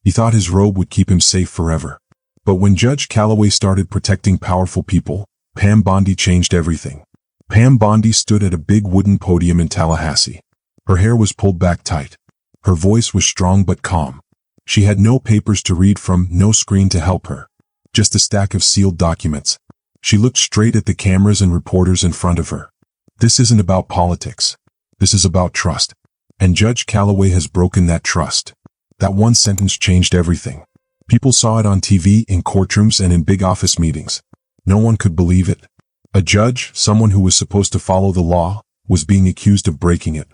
He thought his robe would keep him safe forever. But when Judge Calloway started protecting powerful people, Pam Bondi changed everything. Pam Bondi stood at a big wooden podium in Tallahassee. Her hair was pulled back tight. Her voice was strong but calm. She had no papers to read from, no screen to help her. Just a stack of sealed documents. She looked straight at the cameras and reporters in front of her. This isn't about politics. This is about trust. And Judge Calloway has broken that trust. That one sentence changed everything. People saw it on TV, in courtrooms, and in big office meetings. No one could believe it. A judge, someone who was supposed to follow the law, was being accused of breaking it.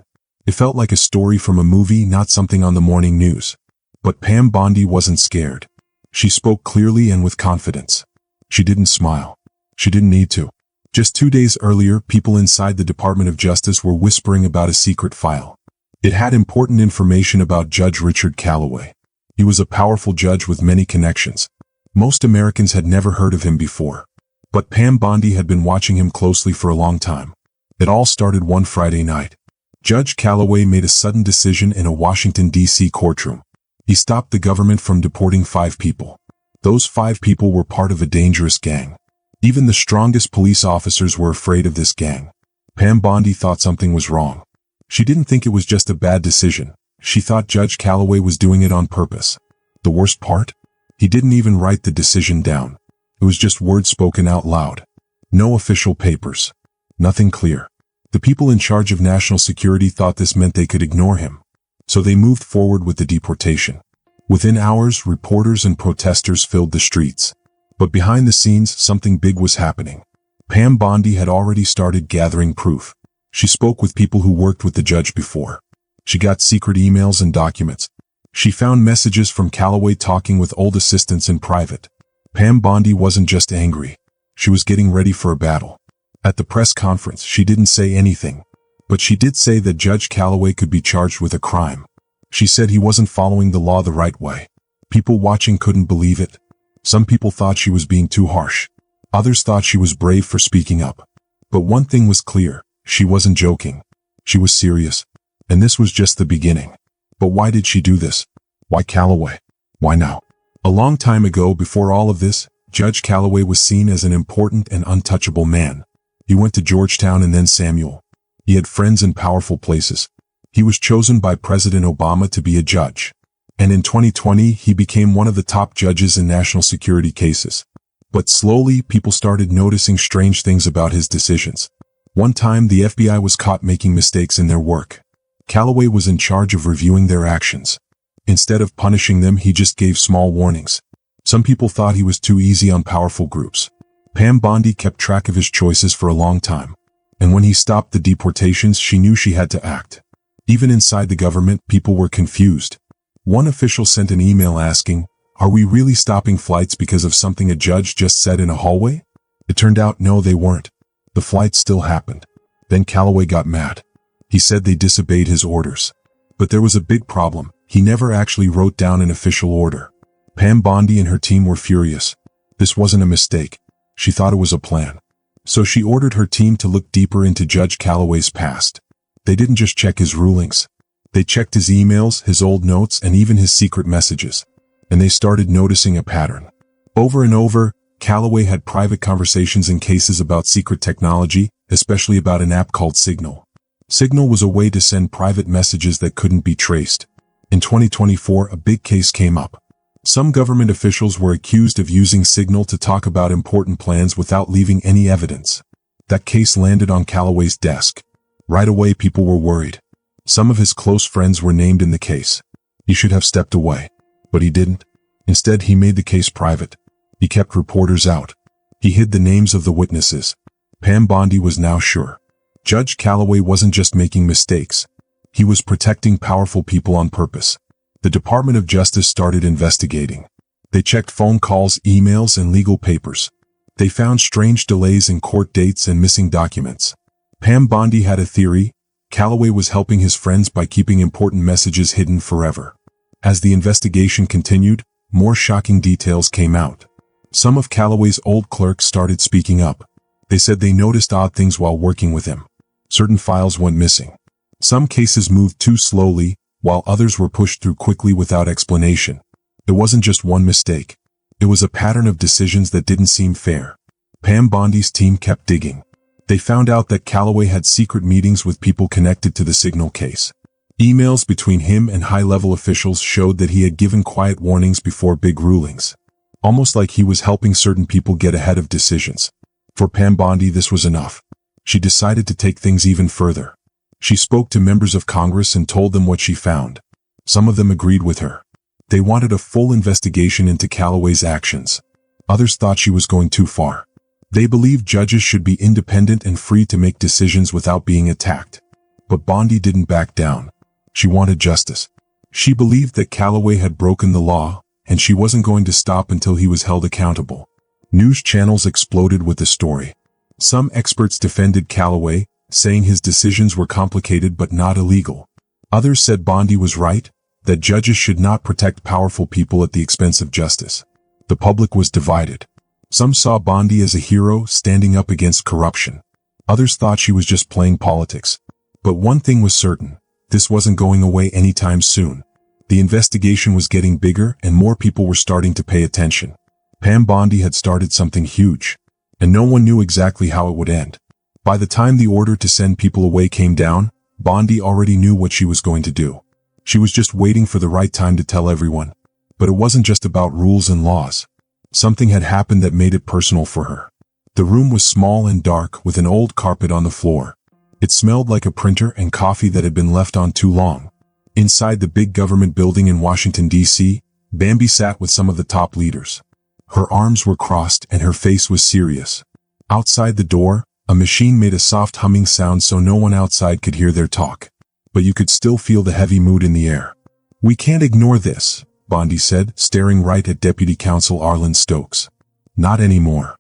It felt like a story from a movie, not something on the morning news. But Pam Bondi wasn't scared. She spoke clearly and with confidence. She didn't smile. She didn't need to. Just 2 days earlier, people inside the Department of Justice were whispering about a secret file. It had important information about Judge Richard Calloway. He was a powerful judge with many connections. Most Americans had never heard of him before. But Pam Bondi had been watching him closely for a long time. It all started one Friday night. Judge Calloway made a sudden decision in a Washington, D.C. courtroom. He stopped the government from deporting 5 people. Those 5 people were part of a dangerous gang. Even the strongest police officers were afraid of this gang. Pam Bondi thought something was wrong. She didn't think it was just a bad decision. She thought Judge Calloway was doing it on purpose. The worst part? He didn't even write the decision down. It was just words spoken out loud. No official papers. Nothing clear. The people in charge of national security thought this meant they could ignore him. So they moved forward with the deportation. Within hours, reporters and protesters filled the streets. But behind the scenes, something big was happening. Pam Bondi had already started gathering proof. She spoke with people who worked with the judge before. She got secret emails and documents. She found messages from Calloway talking with old assistants in private. Pam Bondi wasn't just angry. She was getting ready for a battle. At the press conference, she didn't say anything. But she did say that Judge Calloway could be charged with a crime. She said he wasn't following the law the right way. People watching couldn't believe it. Some people thought she was being too harsh. Others thought she was brave for speaking up. But one thing was clear. She wasn't joking. She was serious. And this was just the beginning. But why did she do this? Why Calloway? Why now? A long time ago, before all of this, Judge Calloway was seen as an important and untouchable man. He went to Georgetown and then Samuel. He had friends in powerful places. He was chosen by President Obama to be a judge. And in 2020, he became one of the top judges in national security cases. But slowly, people started noticing strange things about his decisions. One time, the FBI was caught making mistakes in their work. Calloway was in charge of reviewing their actions. Instead of punishing them, he just gave small warnings. Some people thought he was too easy on powerful groups. Pam Bondi kept track of his choices for a long time. And when he stopped the deportations, she knew she had to act. Even inside the government, people were confused. One official sent an email asking, "Are we really stopping flights because of something a judge just said in a hallway?" It turned out no, they weren't. The flights still happened. Then Calloway got mad. He said they disobeyed his orders. But there was a big problem. He never actually wrote down an official order. Pam Bondi and her team were furious. This wasn't a mistake. She thought it was a plan. So she ordered her team to look deeper into Judge Calloway's past. They didn't just check his rulings. They checked his emails, his old notes, and even his secret messages. And they started noticing a pattern. Over and over, Calloway had private conversations in cases about secret technology, especially about an app called Signal. Signal was a way to send private messages that couldn't be traced. In 2024, a big case came up. Some government officials were accused of using Signal to talk about important plans without leaving any evidence. That case landed on Calloway's desk. Right away, people were worried. Some of his close friends were named in the case. He should have stepped away. But he didn't. Instead, he made the case private. He kept reporters out. He hid the names of the witnesses. Pam Bondi was now sure. Judge Calloway wasn't just making mistakes. He was protecting powerful people on purpose. The Department of Justice started investigating. They checked phone calls, emails, and legal papers. They found strange delays in court dates and missing documents. Pam Bondi had a theory. Calloway was helping his friends by keeping important messages hidden forever. As the investigation continued, more shocking details came out. Some of Calloway's old clerks started speaking up. They said they noticed odd things while working with him. Certain files went missing. Some cases moved too slowly, while others were pushed through quickly without explanation. It wasn't just one mistake. It was a pattern of decisions that didn't seem fair. Pam Bondi's team kept digging. They found out that Calloway had secret meetings with people connected to the Signal case. Emails between him and high-level officials showed that he had given quiet warnings before big rulings. Almost like he was helping certain people get ahead of decisions. For Pam Bondi, this was enough. She decided to take things even further. She spoke to members of Congress and told them what she found. Some of them agreed with her. They wanted a full investigation into Calloway's actions. Others thought she was going too far. They believed judges should be independent and free to make decisions without being attacked. But Bondi didn't back down. She wanted justice. She believed that Calloway had broken the law, and she wasn't going to stop until he was held accountable. News channels exploded with the story. Some experts defended Calloway, saying his decisions were complicated but not illegal. Others said Bondi was right, that judges should not protect powerful people at the expense of justice. The public was divided. Some saw Bondi as a hero standing up against corruption. Others thought she was just playing politics. But one thing was certain. This wasn't going away anytime soon. The investigation was getting bigger and more people were starting to pay attention. Pam Bondi had started something huge, and no one knew exactly how it would end. By the time the order to send people away came down, Bondi already knew what she was going to do. She was just waiting for the right time to tell everyone. But it wasn't just about rules and laws. Something had happened that made it personal for her. The room was small and dark with an old carpet on the floor. It smelled like a printer and coffee that had been left on too long. Inside the big government building in Washington, D.C., Bambi sat with some of the top leaders. Her arms were crossed and her face was serious. Outside the door, a machine made a soft humming sound so no one outside could hear their talk. But you could still feel the heavy mood in the air. "We can't ignore this," Bondi said, staring right at Deputy Counsel Arlen Stokes. "Not anymore."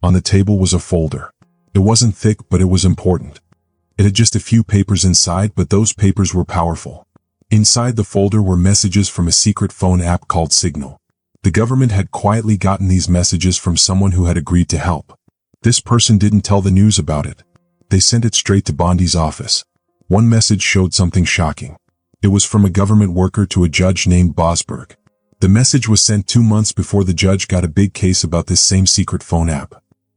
On the table was a folder. It wasn't thick, but it was important. It had just a few papers inside, but those papers were powerful. Inside the folder were messages from a secret phone app called Signal. The government had quietly gotten these messages from someone who had agreed to help. This person didn't tell the news about it. They sent it straight to Bondi's office. One message showed something shocking. It was from a government worker to a judge named Boasberg. The message was sent 2 months before the judge got a big case about this same secret phone app.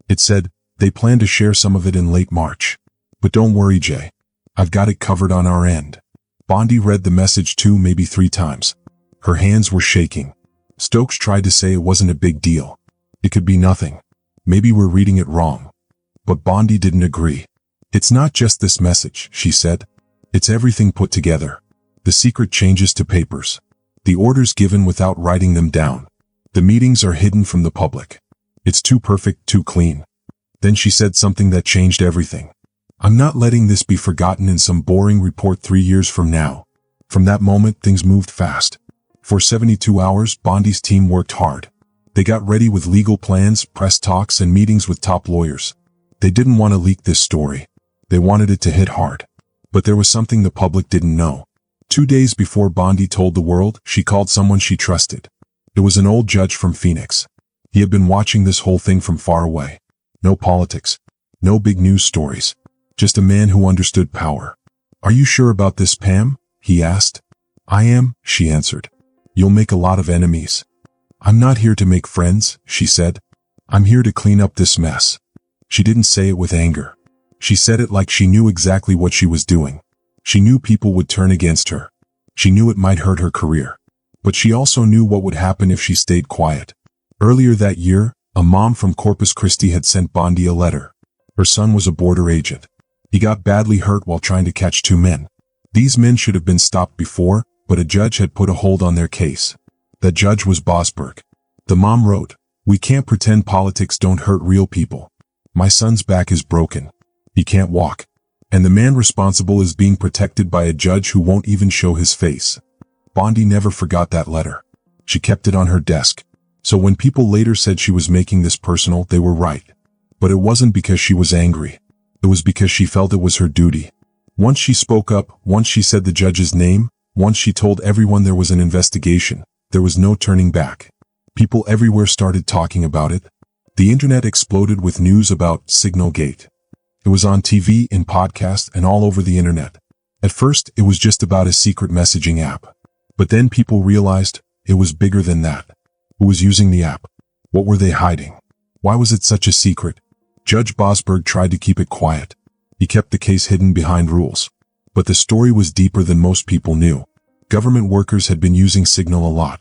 It said, "They plan to share some of it in late March. But don't worry, Jay. I've got it covered on our end." Bondi read the message 2, maybe 3 times. Her hands were shaking. Stokes tried to say it wasn't a big deal. It could be nothing. Maybe we're reading it wrong. But Bondi didn't agree. "It's not just this message," she said. "It's everything put together. The secret changes to papers. The orders given without writing them down. The meetings are hidden from the public. It's too perfect, too clean." Then she said something that changed everything. "I'm not letting this be forgotten in some boring report 3 years from now." From that moment, things moved fast. For 72 hours, Bondi's team worked hard. They got ready with legal plans, press talks, and meetings with top lawyers. They didn't want to leak this story. They wanted it to hit hard. But there was something the public didn't know. 2 days before Bondi told the world, she called someone she trusted. It was an old judge from Phoenix. He had been watching this whole thing from far away. No politics. No big news stories. Just a man who understood power. "Are you sure about this, Pam?" he asked. "I am," she answered. "You'll make a lot of enemies." "I'm not here to make friends," she said. "I'm here to clean up this mess." She didn't say it with anger. She said it like she knew exactly what she was doing. She knew people would turn against her. She knew it might hurt her career. But she also knew what would happen if she stayed quiet. Earlier that year, a mom from Corpus Christi had sent Bondi a letter. Her son was a border agent. He got badly hurt while trying to catch 2 men. These men should have been stopped before, but a judge had put a hold on their case. That judge was Boasberg. The mom wrote, "We can't pretend politics don't hurt real people. My son's back is broken. He can't walk. And the man responsible is being protected by a judge who won't even show his face." Bondi never forgot that letter. She kept it on her desk. So when people later said she was making this personal, they were right. But it wasn't because she was angry. It was because she felt it was her duty. Once she spoke up, once she said the judge's name, once she told everyone there was an investigation, there was no turning back. People everywhere started talking about it. The internet exploded with news about Signal Gate. It was on TV, in podcasts, and all over the internet. At first, it was just about a secret messaging app. But then people realized, It was bigger than that. Who was using the app? What were they hiding? Why was it such a secret? Judge Boasberg tried to keep it quiet. He kept the case hidden behind rules. But the story was deeper than most people knew. Government workers had been using Signal a lot.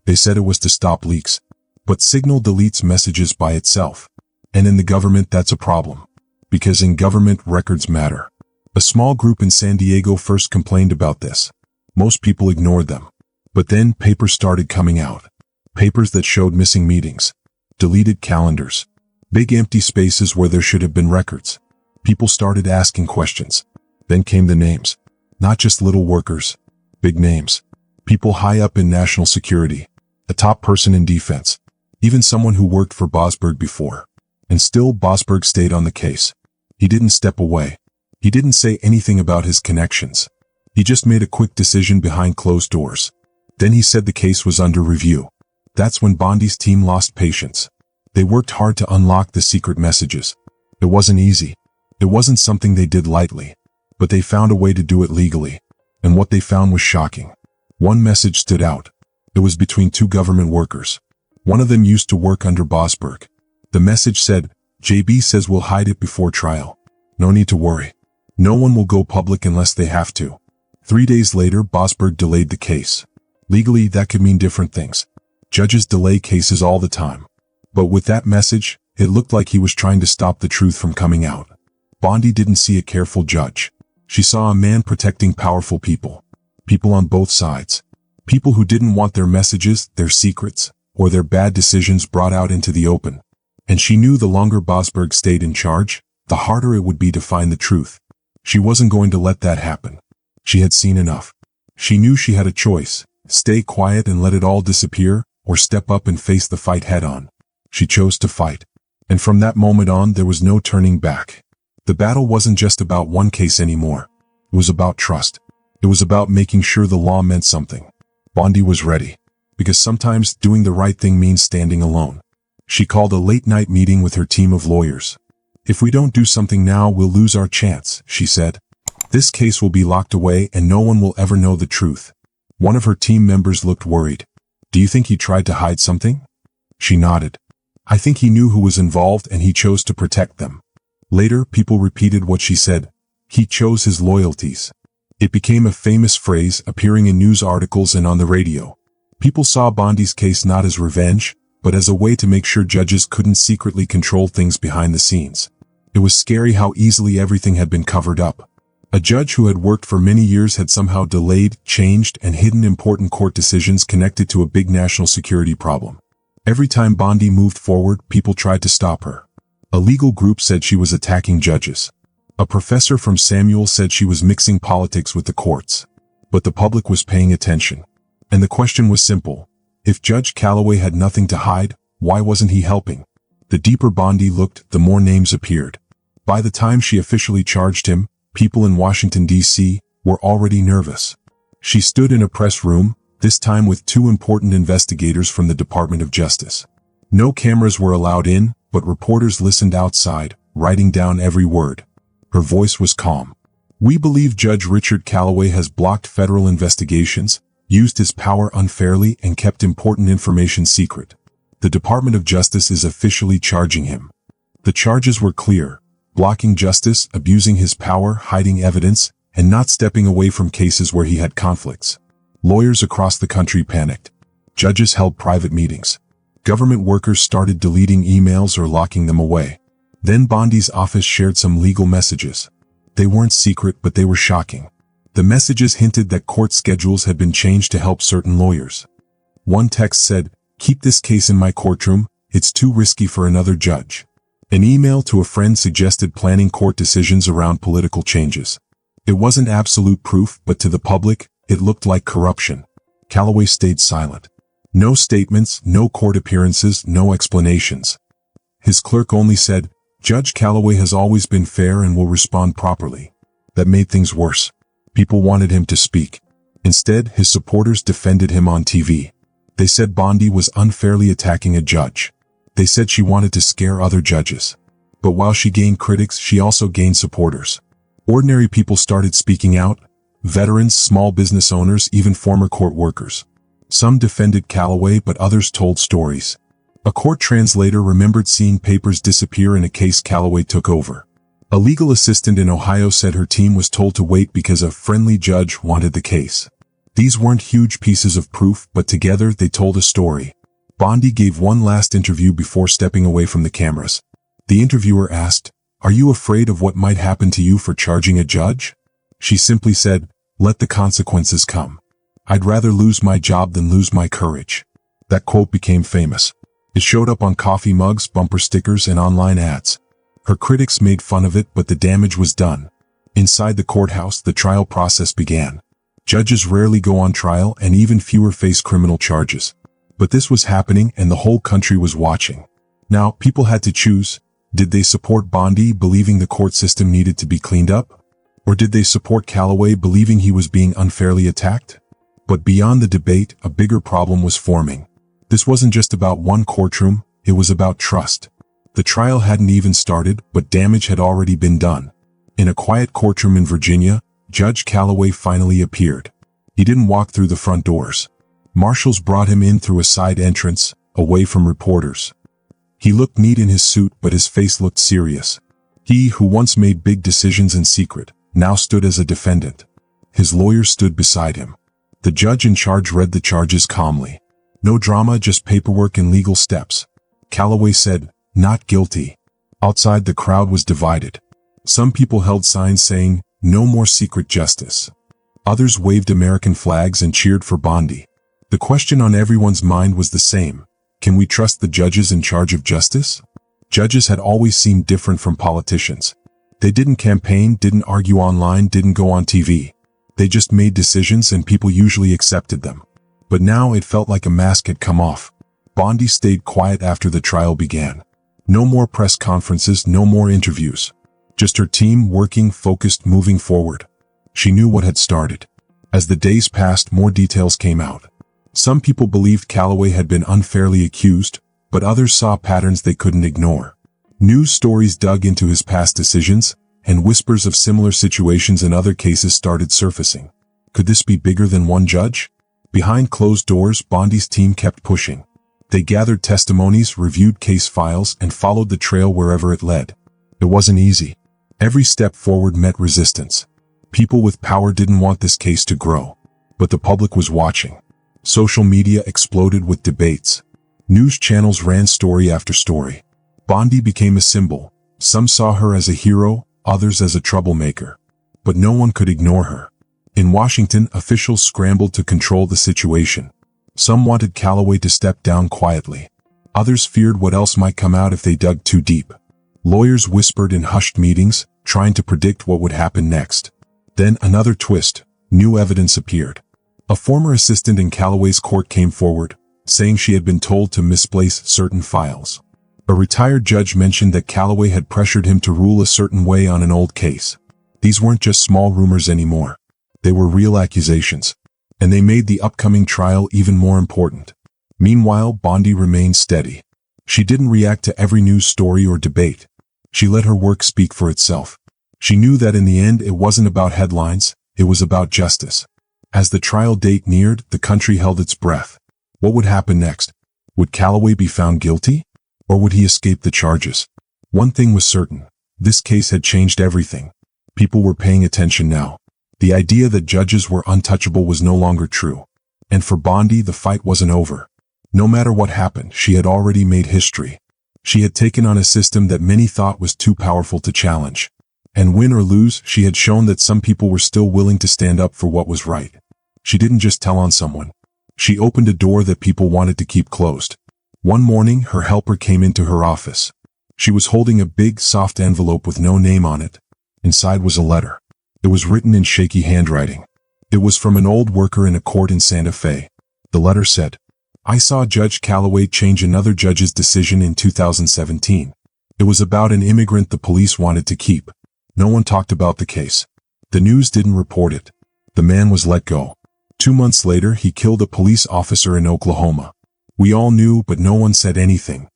They said it was to stop leaks. But Signal deletes messages by itself. And in the government, that's a problem. Because in government, records matter. A small group in San Diego first complained about this. Most people ignored them. But then papers started coming out. Papers that showed missing meetings, deleted calendars, big empty spaces where there should have been records. People started asking questions. Then came the names. Not just little workers. Big names. People high up in national security. A top person in defense. Even someone who worked for Boasberg before. And still Boasberg stayed on the case. He didn't step away. He didn't say anything about his connections. He just made a quick decision behind closed doors. Then he said the case was under review. That's when Bondi's team lost patience. They worked hard to unlock the secret messages. It wasn't easy. It wasn't something they did lightly. But they found a way to do it legally. And what they found was shocking. One message stood out. It was between two government workers. One of them used to work under Boasberg. The message said, "JB says we'll hide it before trial. No need to worry. No one will go public unless they have to." 3 days later, Boasberg delayed the case. Legally, that could mean different things. Judges delay cases all the time. But with that message, it looked like he was trying to stop the truth from coming out. Bondi didn't see a careful judge. She saw a man protecting powerful people. People on both sides. People who didn't want their messages, their secrets, or their bad decisions brought out into the open. And she knew the longer Boasberg stayed in charge, the harder it would be to find the truth. She wasn't going to let that happen. She had seen enough. She knew she had a choice: stay quiet and let it all disappear, or step up and face the fight head-on. She chose to fight. And from that moment on, there was no turning back. The battle wasn't just about one case anymore. It was about trust. It was about making sure the law meant something. Bondi was ready. Because sometimes doing the right thing means standing alone. She called a late-night meeting with her team of lawyers. "If we don't do something now, we'll lose our chance," she said. "This case will be locked away and no one will ever know the truth." One of her team members looked worried. "Do you think he tried to hide something?" She nodded. "I think he knew who was involved and he chose to protect them." Later, people repeated what she said. He chose his loyalties. It became a famous phrase, appearing in news articles and on the radio. People saw Bondi's case not as revenge, but as a way to make sure judges couldn't secretly control things behind the scenes. It was scary how easily everything had been covered up. A judge who had worked for many years had somehow delayed, changed, and hidden important court decisions connected to a big national security problem. Every time Bondi moved forward, people tried to stop her. A legal group said she was attacking judges. A professor from Samuel said she was mixing politics with the courts. But the public was paying attention. And the question was simple. If Judge Calloway had nothing to hide, why wasn't he helping? The deeper Bondi looked, the more names appeared. By the time she officially charged him, people in Washington, D.C., were already nervous. She stood in a press room, this time with 2 important investigators from the Department of Justice. No cameras were allowed in, but reporters listened outside, writing down every word. Her voice was calm. "We believe Judge Richard Calloway has blocked federal investigations, used his power unfairly, and kept important information secret. The Department of Justice is officially charging him." The charges were clear: blocking justice, abusing his power, hiding evidence, and not stepping away from cases where he had conflicts. Lawyers across the country panicked. Judges held private meetings. Government workers started deleting emails or locking them away. Then Bondi's office shared some legal messages. They weren't secret, but they were shocking. The messages hinted that court schedules had been changed to help certain lawyers. One text said, "Keep this case in my courtroom, it's too risky for another judge." An email to a friend suggested planning court decisions around political changes. It wasn't absolute proof, but to the public, it looked like corruption. Calloway stayed silent. No statements, no court appearances, no explanations. His clerk only said, "Judge Calloway has always been fair and will respond properly." That made things worse. People wanted him to speak. Instead, his supporters defended him on TV. They said Bondi was unfairly attacking a judge. They said she wanted to scare other judges. But while she gained critics, she also gained supporters. Ordinary people started speaking out. Veterans, small business owners, even former court workers. Some defended Calloway, but others told stories. A court translator remembered seeing papers disappear in a case Calloway took over. A legal assistant in Ohio said her team was told to wait because a friendly judge wanted the case. These weren't huge pieces of proof, but together they told a story. Bondi gave one last interview before stepping away from the cameras. The interviewer asked, "Are you afraid of what might happen to you for charging a judge?" She simply said, "Let the consequences come. I'd rather lose my job than lose my courage." That quote became famous. It showed up on coffee mugs, bumper stickers, and online ads. Her critics made fun of it, but the damage was done. Inside the courthouse, the trial process began. Judges rarely go on trial, and even fewer face criminal charges. But this was happening, and the whole country was watching. Now, people had to choose. Did they support Bondi, believing the court system needed to be cleaned up? Or did they support Calloway, believing he was being unfairly attacked? But beyond the debate, a bigger problem was forming. This wasn't just about one courtroom, it was about trust. The trial hadn't even started, but damage had already been done. In a quiet courtroom in Virginia, Judge Calloway finally appeared. He didn't walk through the front doors. Marshals brought him in through a side entrance, away from reporters. He looked neat in his suit, but his face looked serious. He, who once made big decisions in secret, now stood as a defendant. His lawyers stood beside him. The judge in charge read the charges calmly. No drama, just paperwork and legal steps. Calloway said, "Not guilty." Outside, the crowd was divided. Some people held signs saying, "No more secret justice." Others waved American flags and cheered for Bondi. The question on everyone's mind was the same. Can we trust the judges in charge of justice? Judges had always seemed different from politicians. They didn't campaign, didn't argue online, didn't go on TV. They just made decisions, and people usually accepted them. But now it felt like a mask had come off. Bondi stayed quiet after the trial began. No more press conferences, no more interviews. Just her team working, focused, moving forward. She knew what had started. As the days passed, more details came out. Some people believed Calloway had been unfairly accused, but others saw patterns they couldn't ignore. News stories dug into his past decisions, and whispers of similar situations in other cases started surfacing. Could this be bigger than one judge? Behind closed doors, Bondi's team kept pushing. They gathered testimonies, reviewed case files, and followed the trail wherever it led. It wasn't easy. Every step forward met resistance. People with power didn't want this case to grow. But the public was watching. Social media exploded with debates. News channels ran story after story. Bondi became a symbol. Some saw her as a hero, others as a troublemaker. But no one could ignore her. In Washington, officials scrambled to control the situation. Some wanted Calloway to step down quietly. Others feared what else might come out if they dug too deep. Lawyers whispered in hushed meetings, trying to predict what would happen next. Then another twist. New evidence appeared. A former assistant in Calloway's court came forward, saying she had been told to misplace certain files. A retired judge mentioned that Calloway had pressured him to rule a certain way on an old case. These weren't just small rumors anymore. They were real accusations. And they made the upcoming trial even more important. Meanwhile, Bondi remained steady. She didn't react to every news story or debate. She let her work speak for itself. She knew that in the end it wasn't about headlines, it was about justice. As the trial date neared, the country held its breath. What would happen next? Would Calloway be found guilty? Or would he escape the charges? One thing was certain. This case had changed everything. People were paying attention now. The idea that judges were untouchable was no longer true. And for Bondi, the fight wasn't over. No matter what happened, she had already made history. She had taken on a system that many thought was too powerful to challenge. And win or lose, she had shown that some people were still willing to stand up for what was right. She didn't just tell on someone. She opened a door that people wanted to keep closed. One morning, her helper came into her office. She was holding a big, soft envelope with no name on it. Inside was a letter. It was written in shaky handwriting. It was from an old worker in a court in Santa Fe. The letter said, "I saw Judge Calloway change another judge's decision in 2017. It was about an immigrant the police wanted to keep. No one talked about the case. The news didn't report it. The man was let go. 2 months later, he killed a police officer in Oklahoma. We all knew, but no one said anything."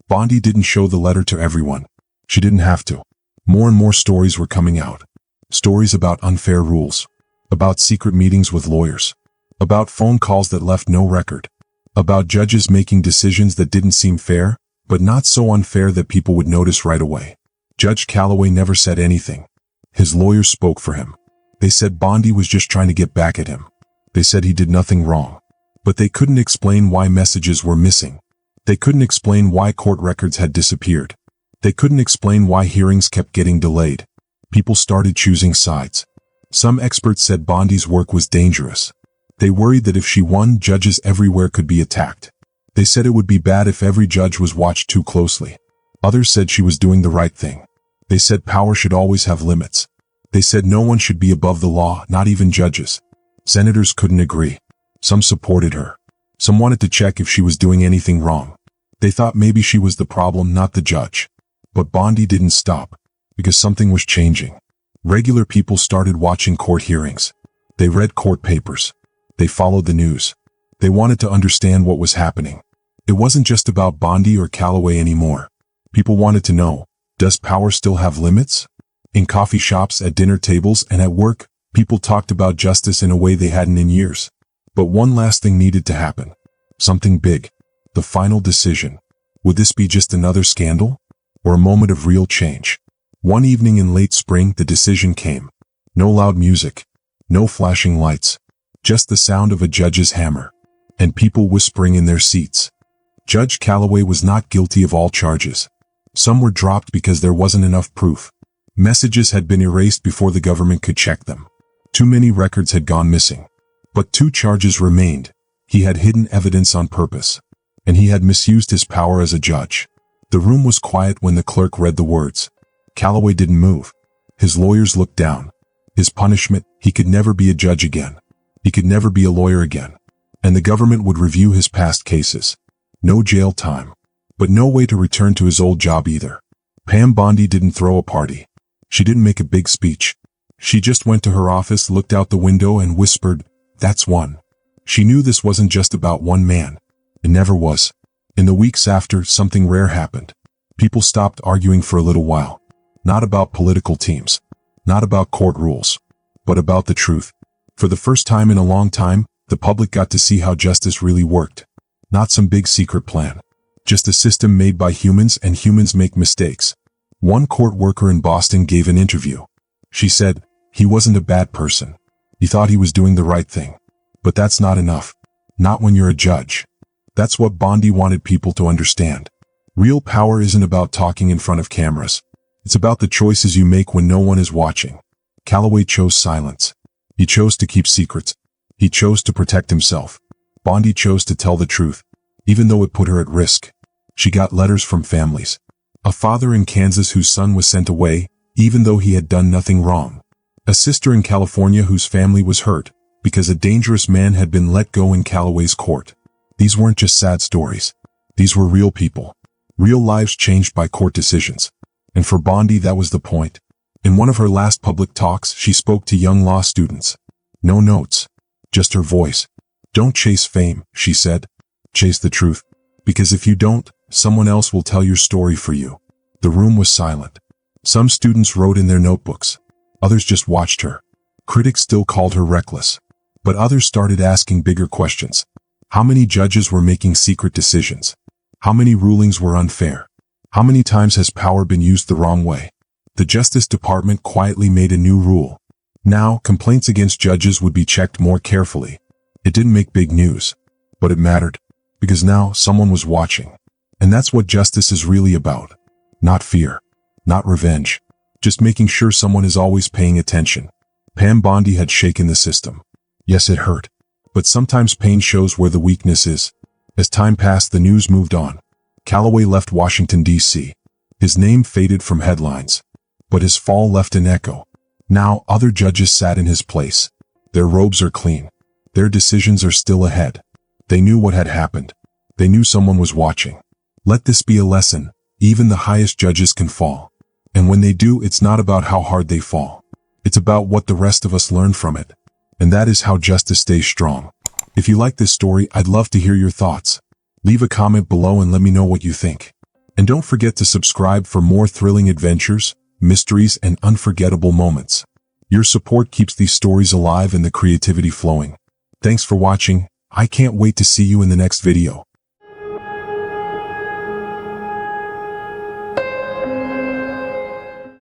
Bondi didn't show the letter to everyone. She didn't have to. More and more stories were coming out. Stories about unfair rules. About secret meetings with lawyers. about phone calls that left no record, about judges making decisions that didn't seem fair, but not so unfair that people would notice right away. Judge Calloway never said anything. His lawyers spoke for him. They said Bondi was just trying to get back at him. They said he did nothing wrong. But they couldn't explain why messages were missing. They couldn't explain why court records had disappeared. They couldn't explain why hearings kept getting delayed. People started choosing sides. Some experts said Bondi's work was dangerous. They worried that if she won, judges everywhere could be attacked. They said it would be bad if every judge was watched too closely. Others said she was doing the right thing. They said power should always have limits. They said no one should be above the law, not even judges. Senators couldn't agree. Some supported her. Some wanted to check if she was doing anything wrong. They thought maybe she was the problem, not the judge. But Bondi didn't stop, because something was changing. Regular people started watching court hearings. They read court papers. They followed the news. They wanted to understand what was happening. It wasn't just about Bondi or Calloway anymore. People wanted to know, does power still have limits? In coffee shops, at dinner tables, and at work, people talked about justice in a way they hadn't in years. But one last thing needed to happen. Something big. The final decision. Would this be just another scandal? Or a moment of real change? One evening in late spring, the decision came. No loud music. No flashing lights. Just the sound of a judge's hammer. And people whispering in their seats. Judge Calloway was not guilty of all charges. Some were dropped because there wasn't enough proof. Messages had been erased before the government could check them. Too many records had gone missing. But 2 charges remained. He had hidden evidence on purpose. And he had misused his power as a judge. The room was quiet when the clerk read the words. Calloway didn't move. His lawyers looked down. His punishment, he could never be a judge again. He could never be a lawyer again. And the government would review his past cases. No jail time. But no way to return to his old job either. Pam Bondi didn't throw a party. She didn't make a big speech. She just went to her office, looked out the window, and whispered, "That's one." She knew this wasn't just about one man. It never was. In the weeks after, something rare happened. People stopped arguing for a little while. Not about political teams. Not about court rules. But about the truth. For the first time in a long time, the public got to see how justice really worked. Not some big secret plan. Just a system made by humans, and humans make mistakes. One court worker in Boston gave an interview. She said, he wasn't a bad person. He thought he was doing the right thing. But that's not enough. Not when you're a judge. That's what Bondi wanted people to understand. Real power isn't about talking in front of cameras. It's about the choices you make when no one is watching. Calloway chose silence. He chose to keep secrets. He chose to protect himself. Bondi chose to tell the truth, even though it put her at risk. She got letters from families. A father in Kansas whose son was sent away, even though he had done nothing wrong. A sister in California whose family was hurt, because a dangerous man had been let go in Calloway's court. These weren't just sad stories. These were real people. Real lives changed by court decisions. And for Bondi, that was the point. In one of her last public talks, she spoke to young law students. No notes. Just her voice. Don't chase fame, she said. Chase the truth. Because if you don't, someone else will tell your story for you. The room was silent. Some students wrote in their notebooks. Others just watched her. Critics still called her reckless. But others started asking bigger questions. How many judges were making secret decisions? How many rulings were unfair? How many times has power been used the wrong way? The Justice Department quietly made a new rule. Now, complaints against judges would be checked more carefully. It didn't make big news. But it mattered. Because now, someone was watching. And that's what justice is really about. Not fear. Not revenge. Just making sure someone is always paying attention. Pam Bondi had shaken the system. Yes, it hurt. But sometimes pain shows where the weakness is. As time passed, the news moved on. Calloway left Washington, D.C. His name faded from headlines. But his fall left an echo. Now, other judges sat in his place. Their robes are clean. Their decisions are still ahead. They knew what had happened. They knew someone was watching. Let this be a lesson. Even the highest judges can fall. And when they do, it's not about how hard they fall. It's about what the rest of us learn from it. And that is how justice stays strong. If you like this story, I'd love to hear your thoughts. Leave a comment below and let me know what you think. And don't forget to subscribe for more thrilling adventures, mysteries, and unforgettable moments. Your support keeps these stories alive and the creativity flowing. Thanks for watching. I can't wait to see you in the next video.